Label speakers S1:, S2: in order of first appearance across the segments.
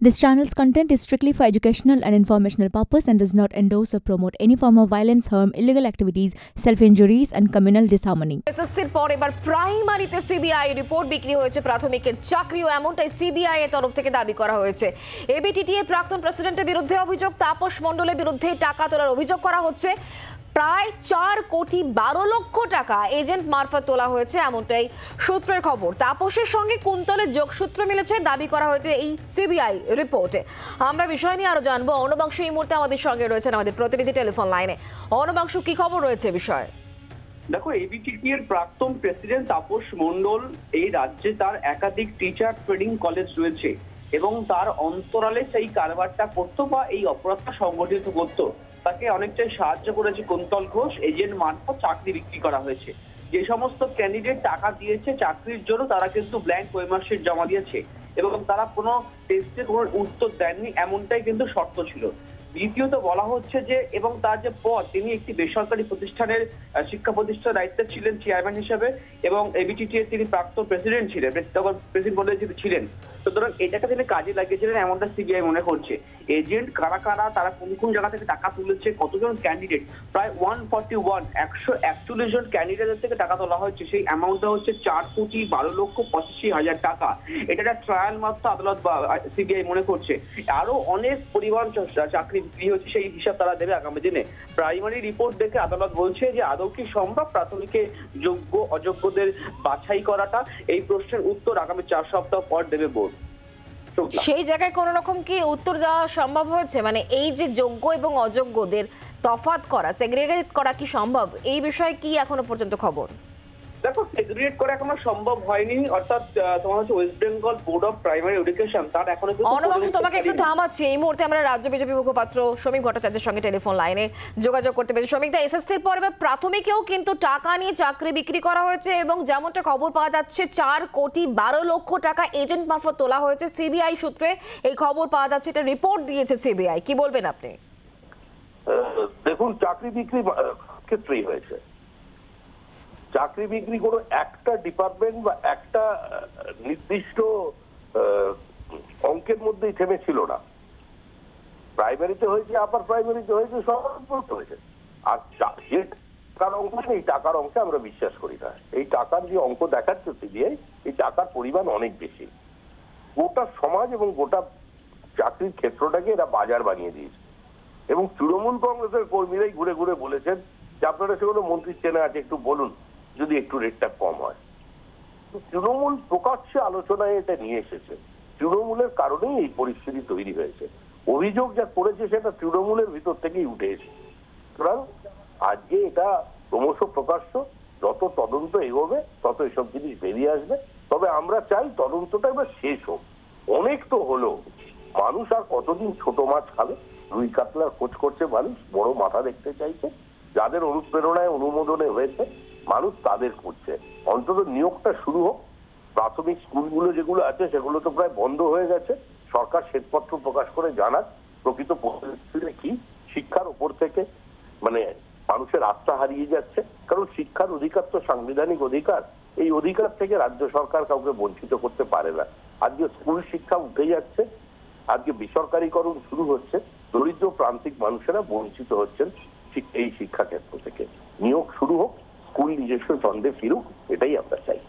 S1: This channel's content is strictly for educational and informational purpose and does not endorse or promote any form of violence, harm, illegal activities, self-injuries and communal disharmony.
S2: এসএসসির পর এবার প্রাইমারিতে CBI report বিক্রি হয়েছে প্রাথমিকের চাকরিও এমনটাই CBI এর তরফ থেকে দাবি করা হয়েছে। এবিটিটিএ প্রাক্তন প্রেসিডেন্টের বিরুদ্ধে অভিযোগ, তাপস মণ্ডলের বিরুদ্ধে টাকা তোলার অভিযোগ করা হচ্ছে। প্রায় 4 কোটি 12 লক্ষ টাকা এজেন্ট মারফত তোলা হয়েছে এমনটাই সূত্রের খবর। তাপসের সঙ্গে কুন্তলের যোগসূত্র মিলেছে দাবি করা হয়েছে এই সিবিআই রিপোর্টে। আমরা বিষয় নিয়ে আরো জানবো। অর্ণবাংশু এই মুহূর্তে আমাদের সঙ্গে রয়েছেন, আমাদের প্রতিনিধি টেলিফোন লাইনে। অর্ণবাংশু, কি খবর রয়েছে বিষয়ে?
S3: দেখো, এবিটিটি এর প্রাক্তন প্রেসিডেন্ট তাপস মণ্ডল এই রাজ্যে তার একাধিক টিচার ট্রেনিং কলেজ রয়েছে এবং তার অন্তরালে সেই কারবারটা করতো বা এই অপরাধটা সংগঠিত করতো। তাকে অনেকটাই সাহায্য করেছে কুন্তল ঘোষ। এজেন্ট মারফত চাকরি বিক্রি করা হয়েছে। যে সমস্ত ক্যান্ডিডেট টাকা দিয়েছে চাকরির জন্য তারা কিন্তু ব্ল্যাঙ্ক ওয়েমার্কশিট জমা দিয়েছে এবং তারা কোনো টেস্টে কোনো উত্তর দেননি, এমনটাই কিন্তু শর্ত ছিল। দ্বিতীয়ত বলা হচ্ছে যে এবং তার যে পদ, তিনি একটি বেসরকারি প্রতিষ্ঠানের শিক্ষা প্রতিষ্ঠানের দায়িত্বে ছিলেন চেয়ারম্যান হিসেবে এবং এবিটিটি এর তিনি প্রাক্তন প্রেসিডেন্ট ছিলেন, তখন প্রেসিডেন্ট বলে ছিলেন। সুতরাং এটাকে তিনি কাজে লাগিয়েছিলেন এমনটা সিবিআই মনে করছে। এজেন্ট কারা কারা, তারা কোন কোন জায়গা থেকে টাকা তুলেছে, কতজন ক্যান্ডিডেট, প্রায় 141 জন ক্যান্ডিডেটের থেকে টাকা তোলা হয়েছে। সেই অ্যামাউন্টটা হচ্ছে 4,12,85,000 টাকা। এটা একটা ট্রায়াল মাত্র আদালত বা সিবিআই মনে করছে। আরো অনেক পরিমাণ চাকরি বিক্রি হচ্ছে, সেই হিসাব তারা দেবে আগামী দিনে। প্রাইমারি রিপোর্ট দেখে আদালত বলছে যে আদৌ কি সম্ভব প্রাথমিকে যোগ্য অযোগ্যদের বাছাই করাটা, এই প্রশ্নের উত্তর আগামী 4 সপ্তাহ পর দেবে বোর্ড।
S2: সেই জায়গায় কোন রকম কি উত্তর দেওয়া সম্ভব হয়েছে? মানে এই যে যোগ্য এবং অযোগ্যদের তফাৎ করা, সেগ্রিগেট করা কি সম্ভব? এই বিষয়ে কি এখনো পর্যন্ত খবর?
S3: দেখো, সেগ্রিগেট করা এখনো সম্ভব হয়নি। অর্থাৎ তোমার হচ্ছে West Bengal board of primary education, তার এখনো
S2: অনবরত তোমাকে একটু থামাচ্ছি। এই মুহূর্তে আমরা রাজ্য বিজেপি মুখপাত্র শ্রমিক ভট্টাচার্যের সঙ্গে টেলিফোন লাইনে যোগাযোগ করতে পেরেছি। শ্রমিক দা, এসএসসির পর প্রাথমিকেও কিন্তু টাকা নিয়ে চাকরি বিক্রি করা হয়েছে এবং যেমনটা খবর পাওয়া যাচ্ছে 4 কোটি 12 লক্ষ টাকা এজেন্ট মারফত তোলা হয়েছে। সিবিআই সূত্রে এই খবর পাওয়া যাচ্ছে, এটা রিপোর্ট দিয়েছে সিবিআই। কি বলবেন আপনি?
S4: দেখুন, চাকরি বিক্রি ক্ষেত্রেই হয়েছে। চাকরি বিক্রি কোনো একটা ডিপার্টমেন্ট বা একটা নির্দিষ্ট অঙ্কের মধ্যেই থেমেছিল না। প্রাইমারিতে হয়েছে, আপার প্রাইমারিতে হয়েছে, সব হয়েছে। আর যে টাকার অঙ্ক, এই টাকার অঙ্কে আমরা বিশ্বাস করি না। এই টাকার যে অঙ্ক দেখাচ্ছে সিবিআই, এই টাকার পরিমাণ অনেক বেশি। গোটা সমাজ এবং গোটা চাকরির ক্ষেত্রটাকে এরা বাজার বানিয়ে দিয়েছে এবং তৃণমূল কংগ্রেসের কর্মীরাই ঘুরে ঘুরে বলেছেন যে আপনারা সেগুলো মন্ত্রীর চেনা আছে, একটু বলুন যদি একটু রেটটা কম হয়। তৃণমূল প্রকাশ্যে আলোচনায় এটা নিয়ে এসেছে। তৃণমূলের কারণেই এই পরিস্থিতি তৈরি হয়েছে। অভিযোগ যা করেছে সেটা তৃণমূলের ভিতর থেকেই উঠে এসেছে। সুতরাং আজকে এটা ক্রমশ প্রকাশ্য। যত তদন্ত এগোবে তত এসব জিনিস বেরিয়ে আসবে। তবে আমরা চাই তদন্তটা এবার শেষ হোক। অনেক তো হলো, মানুষ আর কতদিন ছোট মাছ খাবে? রুই কাতলার খোঁজ করছে মানুষ, বড় মাথা দেখতে চাইছে। যাদের অনুপ্রেরণায় অনুমোদনে হয়েছে মানুষ তাদের করছে। অন্তত নিয়োগটা শুরু হোক। প্রাথমিক স্কুলগুলো যেগুলো আছে সেগুলো তো প্রায় বন্ধ হয়ে গেছে। সরকার শ্বেতপত্র প্রকাশ করে জানাক প্রকৃত পরিস্থিতি কি। শিক্ষার উপর থেকে মানে মানুষের আস্থা হারিয়ে যাচ্ছে, কারণ শিক্ষার অধিকার তো সাংবিধানিক অধিকার। এই অধিকার থেকে রাজ্য সরকার কাউকে বঞ্চিত করতে পারে না। আজকে স্কুল শিক্ষা উঠে যাচ্ছে, আজকে বেসরকারীকরণ শুরু হচ্ছে। দরিদ্র প্রান্তিক মানুষেরা বঞ্চিত হচ্ছেন এই শিক্ষা ক্ষেত্র থেকে। নিয়োগ শুরু হোক, স্কুল নিজস্ব ছন্দে ফিরুক, এটাই আমরা চাই।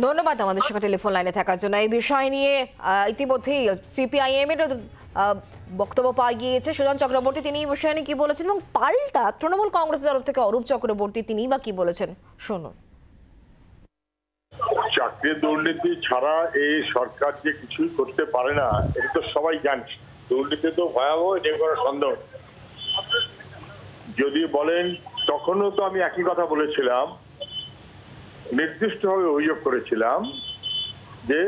S2: ধন্যবাদ আমাদের সঙ্গে টেলিফোন লাইনে থাকার জন্য। এই বিষয় নিয়ে ইতিমধ্যেই সিপিআইএম এর বক্তব্য পাওয়া গিয়েছে। সুজন চক্রবর্তী তিনি এই বিষয় নিয়ে কি বলেছেন এবং পাল্টা তৃণমূল কংগ্রেসের তরফ থেকে অরূপ চক্রবর্তী তিনি বা কি বলেছেন শুনুন।
S5: চাকরি দুর্নীতি ছাড়া এই সরকার যে কিছুই করতে পারে না, এটা তো সবাই জানছে। দুর্নীতি তো ভয়াবহ, এটা কোনো সন্দেহ। যদি বলেন, তখনও তো আমি একই কথা বলেছিলাম, নির্দিষ্টভাবে অভিযোগ করেছিলাম যে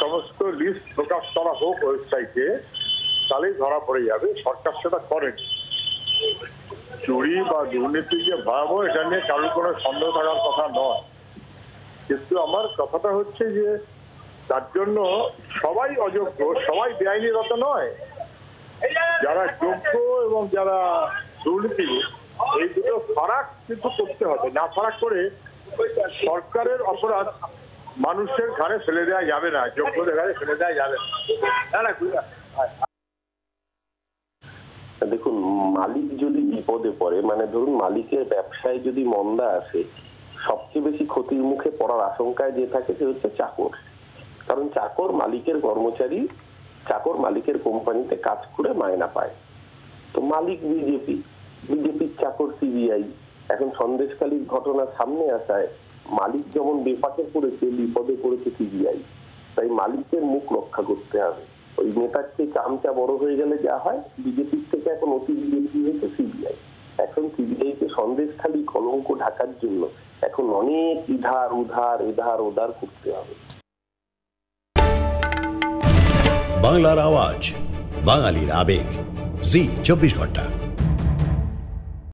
S5: সমস্ত লিস্ট প্রকাশ করা হোক ওয়েবসাইটে, তাহলেই ধরা পড়ে যাবে। সরকার সেটা করেন। চুরি বা দুর্নীতি যে ভয়াবহ, এটা নিয়ে কারোর কোনো সন্দেহ থাকার কথা নয়। কিন্তু আমার কথাটা হচ্ছে যে তার জন্য সবাই অযোগ্য, সবাই বেআইনিরত নয়। যারা যোগ্য এবং যারা দুর্নীতি, এই দুটো ফারাক কিন্তু করতে হবে। না ফারাক করে সরকারের অপরাধ মানুষের ঘাড়ে ফেলে দেওয়া যাবে না, যোগ্যদের ঘাড়ে ফেলে দেওয়া যাবে না।
S4: দেখুন, মালিক যদি বিপদে পড়ে, মানে ধরুন মালিকের ব্যবসায় যদি মন্দা আসে, সবচেয়ে বেশি ক্ষতির মুখে পড়ার আশঙ্কায় যে থাকে সে হচ্ছে চাকর। কারণ চাকর মালিকের কর্মচারী, চাকর মালিকের কোম্পানিতে কাজ করে মায়না পায়। তো মালিক বিজেপির চাকর সিবিআই। এখন সন্দেশখালীর ঘটনা সামনে আসায় মালিক যেমন বেপাকে পড়েছে, বিপদে পড়েছে সিবিআই। তাই মালিকের মুখ রক্ষা করতে হবে। ওই নেতার চেয়ে চামচা বড় হয়ে গেলে যা হয়, বিজেপির থেকে এখন অতি বিজেপি হয়েছে সিবিআই। এখন সিবিআই কে সন্দেশখালী কলঙ্ক ঢাকার জন্য এখন অনেক ইধার উধার এধার ওধার করতে হবে।
S6: বাংলার আওয়াজ, বাঙালির আবেগ, জি 24 ঘন্টা।